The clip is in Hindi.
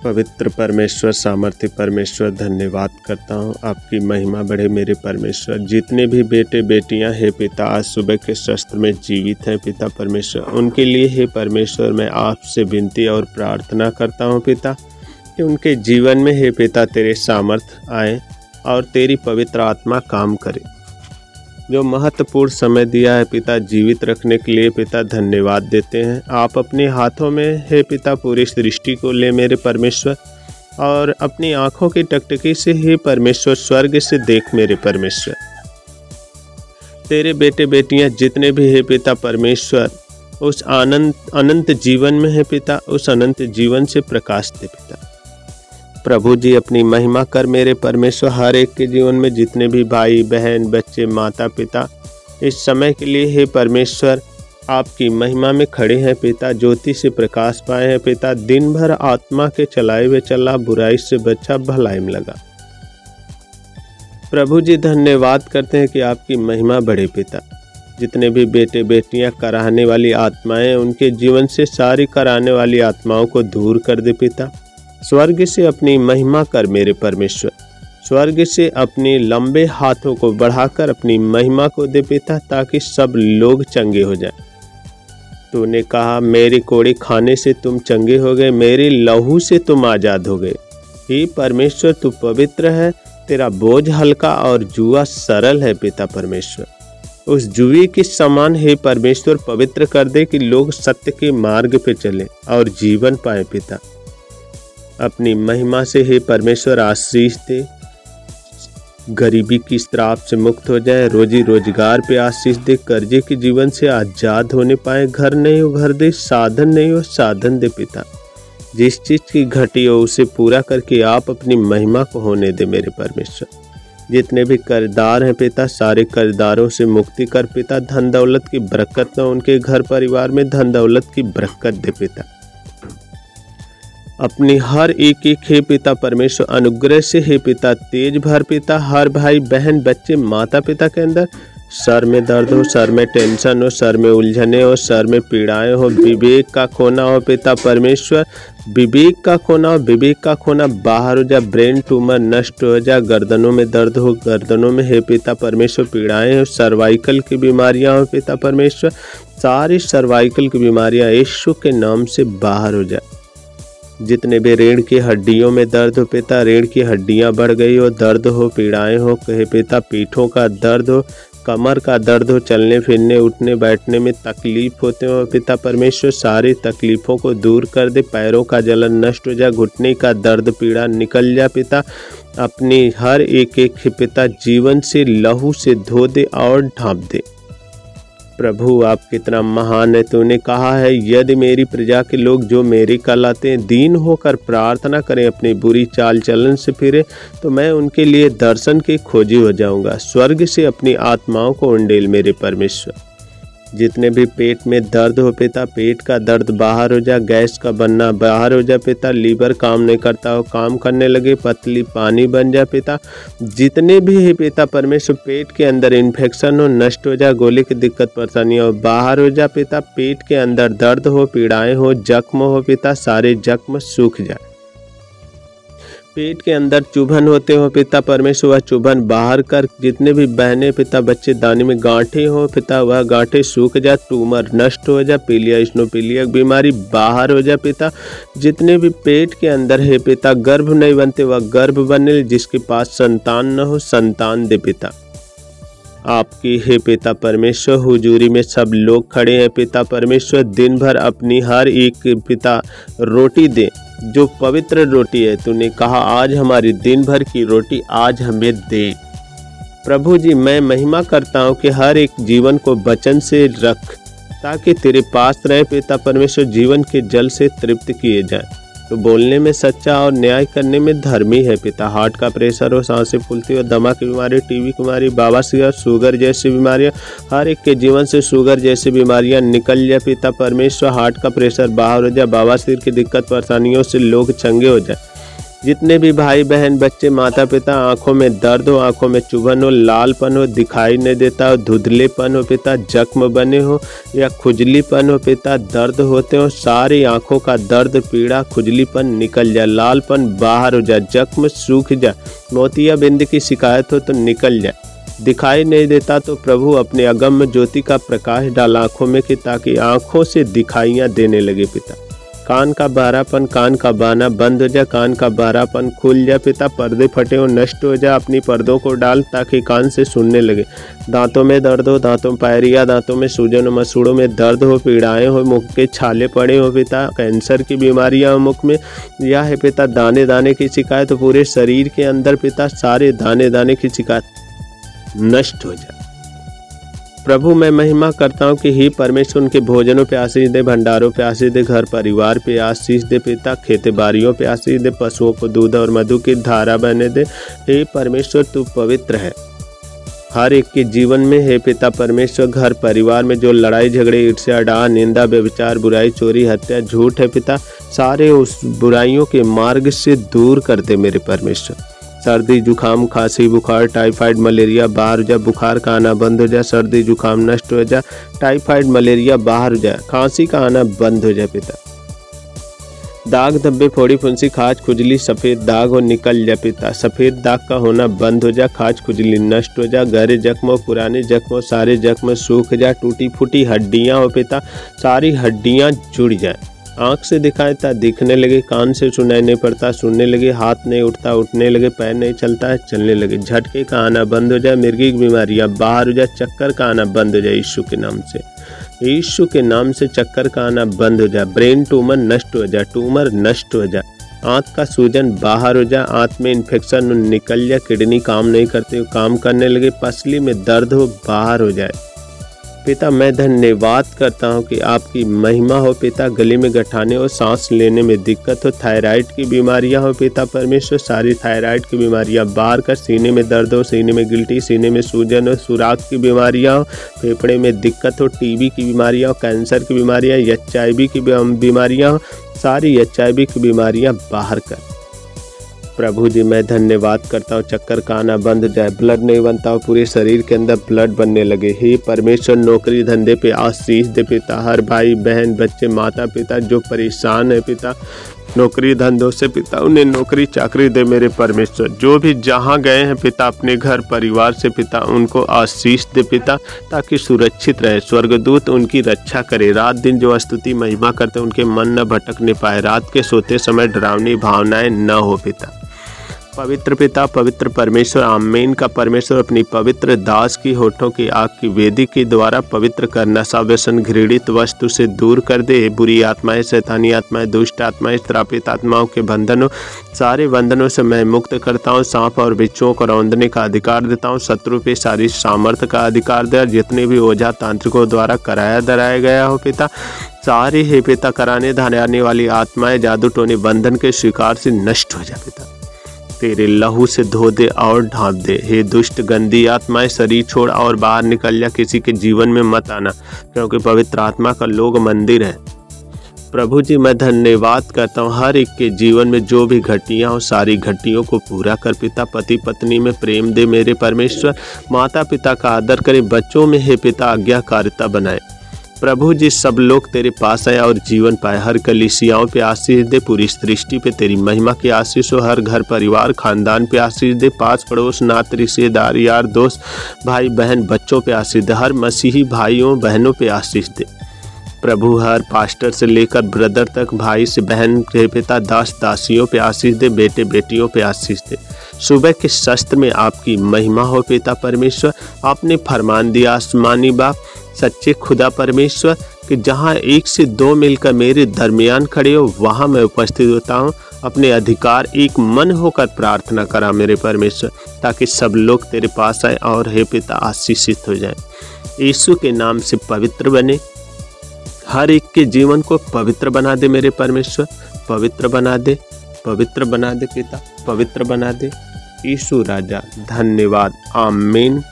पवित्र परमेश्वर, सामर्थ्य परमेश्वर, धन्यवाद करता हूँ। आपकी महिमा बढ़े मेरे परमेश्वर। जितने भी बेटे बेटियाँ हैं पिता आज सुबह के शस्त्र में जीवित हैं पिता परमेश्वर, उनके लिए हे परमेश्वर मैं आपसे विनती और प्रार्थना करता हूँ पिता कि उनके जीवन में हे पिता तेरे सामर्थ्य आए और तेरी पवित्र आत्मा काम करे। जो महत्वपूर्ण समय दिया है पिता जीवित रखने के लिए पिता धन्यवाद देते हैं। आप अपने हाथों में हे पिता पूरी सृष्टि को ले मेरे परमेश्वर, और अपनी आँखों की टकटकी से हे परमेश्वर स्वर्ग से देख मेरे परमेश्वर। तेरे बेटे बेटियां जितने भी हे पिता परमेश्वर उस अनंत जीवन में है पिता, उस अनंत जीवन से प्रकाश दे पिता। प्रभु जी अपनी महिमा कर मेरे परमेश्वर। हर एक के जीवन में जितने भी भाई बहन बच्चे माता पिता इस समय के लिए हे परमेश्वर आपकी महिमा में खड़े हैं पिता, ज्योति से प्रकाश पाए हैं पिता। दिन भर आत्मा के चलाए हुए चला, बुराई से बचा, भलाई में लगा। प्रभु जी धन्यवाद करते हैं कि आपकी महिमा बढ़े पिता। जितने भी बेटे बेटियां कराने वाली आत्माएं उनके जीवन से सारी कराने वाली आत्माओं को दूर कर दे पिता। स्वर्ग से अपनी महिमा कर मेरे परमेश्वर। स्वर्ग से अपने लंबे हाथों को बढ़ाकर अपनी महिमा को दे पिता, ताकि सब लोग चंगे हो जाएं। तूने कहा मेरी कोड़ी खाने से तुम चंगे हो गए, मेरे लहू से तुम आज़ाद हो गए। हे परमेश्वर तू पवित्र है, तेरा बोझ हल्का और जुआ सरल है पिता परमेश्वर। उस जुए के समान हे परमेश्वर पवित्र कर दे कि लोग सत्य के मार्ग पे चले और जीवन पाए पिता। अपनी महिमा से हे परमेश्वर आशीष दे, गरीबी की श्राप से मुक्त हो जाए, रोजी रोजगार पे आशीष दे, कर्जे के जीवन से आज़ाद होने पाए। घर नहीं हो घर दे, साधन नहीं हो साधन दे पिता। जिस चीज़ की घटी हो उसे पूरा करके आप अपनी महिमा को होने दे मेरे परमेश्वर। जितने भी कर्जदार हैं पिता सारे कर्जदारों से मुक्ति कर पिता। धन दौलत की बरकत न उनके घर परिवार में धन दौलत की बरकत दे पिता। अपनी हर एक हे पिता परमेश्वर अनुग्रह से हे पिता तेज भर पिता। हर भाई बहन बच्चे माता पिता के अंदर सर में दर्द हो, सर में टेंशन हो, सर में उलझने हो, सर में पीड़ाएं हो, विवेक का खोना हो पिता परमेश्वर। विवेक का खोना हो, विवेक का खोना बाहर हो जा। ब्रेन ट्यूमर नष्ट हो जा। गर्दनों में दर्द हो, गर्दनों में हे पिता परमेश्वर पीड़ाएं हो। सर्वाइकल की बीमारियां हो पिता परमेश्वर, सारी सर्वाइकल की बीमारियां यीशु के नाम से बाहर हो जाए। जितने भी रीढ़ की हड्डियों में दर्द हो पिता, रीढ़ की हड्डियां बढ़ गई हो, दर्द हो, पीड़ाएं हो कहे पिता, पीठों का दर्द हो, कमर का दर्द हो, चलने फिरने उठने बैठने में तकलीफ होते हो पिता परमेश्वर, सारी तकलीफ़ों को दूर कर दे। पैरों का जलन नष्ट हो जा, घुटने का दर्द पीड़ा निकल जा पिता। अपनी हर एक पिता जीवन से लहू से धो दे और ढांप दे। प्रभु आप कितना महान है। तूने कहा है यदि मेरी प्रजा के लोग जो मेरी कहलाते हैं दीन होकर प्रार्थना करें, अपनी बुरी चाल चलन से फिरे, तो मैं उनके लिए दर्शन की खोजी हो जाऊंगा। स्वर्ग से अपनी आत्माओं को उंडेल मेरे परमेश्वर। जितने भी पेट में दर्द हो पिता, पेट का दर्द बाहर हो जा, गैस का बनना बाहर हो जा पिता। लीवर काम नहीं करता हो, काम करने लगे, पतली पानी बन जा पिता। जितने भी है पिता परमेश्वर पेट के अंदर इन्फेक्शन हो नष्ट हो जा, गोले की दिक्कत परेशानियाँ हो बाहर हो जा पिता। पेट के अंदर दर्द हो, पीड़ाएं हो, जख्म हो पिता, सारे जख्म सूख जाए। पेट के अंदर चुभन होते हो पिता परमेश्वर, वह चुभन बाहर कर। जितने भी बहने पिता बच्चे दाने में गांठें हो पिता, वह गांठें सूख जा, ट्यूमर नष्ट हो जा, पीलिया स्नोपीलिया बीमारी बाहर हो जा पिता। जितने भी पेट के अंदर है पिता गर्भ नहीं बनते वह गर्भ बने, जिसके पास संतान न हो संतान दे पिता। आपकी हे पिता परमेश्वर हुजूरी में सब लोग खड़े हैं पिता परमेश्वर। दिन भर अपनी हर एक पिता रोटी दे जो पवित्र रोटी है। तूने कहा आज हमारी दिन भर की रोटी आज हमें दे। प्रभु जी मैं महिमा करता हूँ कि हर एक जीवन को वचन से रख, ताकि तेरे पास रहे पिता परमेश्वर। जीवन के जल से तृप्त किए जाए, तो बोलने में सच्चा और न्याय करने में धर्मी है पिता। हार्ट का प्रेशर हो, सांसें फूलती हो, दमा की बीमारी, टीबी की बीमारी, बवासीर, शुगर जैसी बीमारियां, हर एक के जीवन से शुगर जैसी बीमारियां निकल जाए पिता परमेश्वर। हार्ट का प्रेशर बाहर हो जाए, बवासीर की दिक्कत परेशानियों से लोग चंगे हो जाए। जितने भी भाई बहन बच्चे माता पिता आंखों में दर्द हो, आंखों में चुभन हो, लालपन हो, दिखाई नहीं देता हो, धुंधलेपन हो पिता, जख्म बने हो या खुजलीपन हो पिता, दर्द होते हो, सारी आंखों का दर्द पीड़ा खुजलीपन निकल जाए, लालपन बाहर हो जाए, जख्म सूख जाए, मोतियाबिंद की शिकायत हो तो निकल जाए, दिखाई नहीं देता तो प्रभु अपने अगम्य ज्योति का प्रकाश डाल आंखों में कि ताकि आंखों से दिखाइयाँ देने लगे पिता। कान का बहरापन, कान का बहना बंद हो जाए, कान का बहरापन खुल जाए पिता, पर्दे फटे हो नष्ट हो जाए, अपनी पर्दों को डाल ताकि कान से सुनने लगे। दांतों में दर्द हो, दांतों में पायरिया, दांतों में सूजन हो, मसूड़ों में दर्द हो, पीड़ाएं हो, मुख के छाले पड़े हो पिता, कैंसर की बीमारियां हो मुख में, या है पिता दाने दाने की शिकायत हो पूरे शरीर के अंदर पिता, सारे दाने दाने की शिकायत नष्ट हो जाए। प्रभु मैं महिमा करता हूँ कि हे परमेश्वर उनके भोजनों पे आशीष दे, भंडारों पे आशीष दे, घर परिवार पे आशीष दे पिता, खेती बाड़ियों पे आशीष दे, पशुओं को दूध और मधु की धारा बहने दे। हे परमेश्वर तू पवित्र है, हर एक के जीवन में हे पिता परमेश्वर, घर परिवार में जो लड़ाई झगड़े ईर्ष्या डाह निंदा व्यभिचार बुराई चोरी हत्या झूठ है पिता, सारे उस बुराइयों के मार्ग से दूर कर दे मेरे परमेश्वर। सर्दी जुकाम खांसी बुखार टाइफाइड मलेरिया बाहर हो जाए, बुखार का आना बंद हो जाए, सर्दी जुकाम नष्ट हो जाए, टाइफाइड मलेरिया बाहर हो जाए, खांसी का आना बंद हो जाए पिता, दाग धब्बे फोड़ी फुंसी खाज खुजली सफ़ेद दाग हो निकल जाए पिता, सफ़ेद दाग का होना बंद हो जाए, खाज खुजली नष्ट हो जाए, गहरे जख्म हो पुराने जख्म हो सारे जख्म सूख जाए, टूटी फूटी हड्डियाँ हो पिता सारी हड्डियाँ जुड़ जाए, आँख से दिखाई था दिखने लगे, कान से सुनाई नहीं पड़ता सुनने लगे, हाथ नहीं उठता उठने लगे, पैर नहीं चलता है चलने लगे, झटके का आना बंद हो जाए, मिर्गी की बीमारियाँ बाहर हो जाए, चक्कर का आना बंद हो जाए यीशु के नाम से, यीशु के नाम से चक्कर का आना बंद हो जाए, ब्रेन ट्यूमर नष्ट हो जाए, ट्यूमर नष्ट हो जाए, आँत का सूजन बाहर हो जाए, आँत में इन्फेक्शन निकल जाए, किडनी काम नहीं करते हो काम करने लगे, पसली में दर्द हो बाहर हो जाए। पिता मैं धन्यवाद करता हूँ कि आपकी महिमा हो पिता, गले में गठाने हो, सांस लेने में दिक्कत हो, थायराइड की बीमारियाँ हो पिता परमेश्वर, सारी थायराइड की बीमारियाँ बाहर कर, सीने में दर्द हो, सीने में गिल्टी, सीने में सूजन हो, सुराख की बीमारियाँ हो, फेफड़े में दिक्कत हो, टीबी की बीमारियाँ हो, कैंसर की बीमारियाँ, HIV की बीमारियाँ हो, सारी HIV की बीमारियाँ बाहर कर। प्रभु जी मैं धन्यवाद करता हूँ, चक्कर का आना बंद हो जाए, ब्लड नहीं बनता हो पूरे शरीर के अंदर ब्लड बनने लगे। हे परमेश्वर नौकरी धंधे पे आशीष दे पिता, हर भाई बहन बच्चे माता पिता जो परेशान है पिता नौकरी धंधों से पिता उन्हें नौकरी चाकरी दे मेरे परमेश्वर, जो भी जहाँ गए हैं पिता अपने घर परिवार से पिता उनको आशीष दे पिता, ताकि सुरक्षित रहे, स्वर्गदूत उनकी रक्षा करे, रात दिन जो स्तुति महिमा करते उनके मन न भटकने पाए, रात के सोते समय डरावनी भावनाएं न हो पिता। पवित्र पिता पवित्र परमेश्वर आमीन का परमेश्वर अपनी पवित्र दास की होठों की आग की वेदी के द्वारा पवित्र कर, नशा व्यसन घृणित वस्तु से दूर कर दे, बुरी आत्माएं शैतानी आत्माएं दुष्ट आत्माएं श्रापित आत्माओं के बंधनों सारे बंधनों से मैं मुक्त करता हूँ, सांप और बिच्छुओं को रौंदने का अधिकार देता हूँ, शत्रु पे सारी सामर्थ्य का अधिकार दे, जितने भी ओझा तांत्रिकों द्वारा कराया धराया गया हो पिता सारे हे पिता कराने धराने वाली आत्माएं जादू टोने बंधन के शिकार से नष्ट हो जाए पिता, तेरे लहू से धो दे और ढांप दे। हे दुष्ट गंदी आत्माएं शरीर छोड़ और बाहर निकल जा, किसी के जीवन में मत आना, क्योंकि पवित्र आत्मा का लोग मंदिर है। प्रभु जी मैं धन्यवाद करता हूँ, हर एक के जीवन में जो भी घटियाँ हो सारी घटियों को पूरा कर पिता, पति पत्नी में प्रेम दे मेरे परमेश्वर, माता पिता का आदर करे, बच्चों में हे पिता आज्ञाकारिता बनाए। प्रभु जी सब लोग तेरे पास आए और जीवन पाए, हर कलीसियाओं पे आशीष दे, पूरी सृष्टि पे तेरी महिमा की आशीष हो, हर घर परिवार खानदान पे आशीष दे, पास पड़ोस नात रिश्तेदार यार दोस्त भाई बहन बच्चों पे आशीष दे, हर मसीही भाइयों बहनों पे आशीष दे। प्रभु हर पास्टर से लेकर ब्रदर तक, भाई से बहन के पिता दास दासियों पे आशीष दे, बेटे बेटियों पे आशीष दे। सुबह के शस्त्र में आपकी महिमा हो पिता परमेश्वर, आपने फरमान दिया आसमानी बाप सच्चे खुदा परमेश्वर कि जहाँ 1 से 2 मिलकर मेरे दरमियान खड़े हो वहाँ मैं उपस्थित होता हूँ, अपने अधिकार एक मन होकर प्रार्थना करा मेरे परमेश्वर, ताकि सब लोग तेरे पास आए और हे पिता आशीषित हो जाए। यीशु के नाम से पवित्र बने, हर एक के जीवन को पवित्र बना दे मेरे परमेश्वर, पवित्र बना दे, पवित्र बना दे पिता, पवित्र बना दे। यीशु राजा धन्यवाद, आमीन।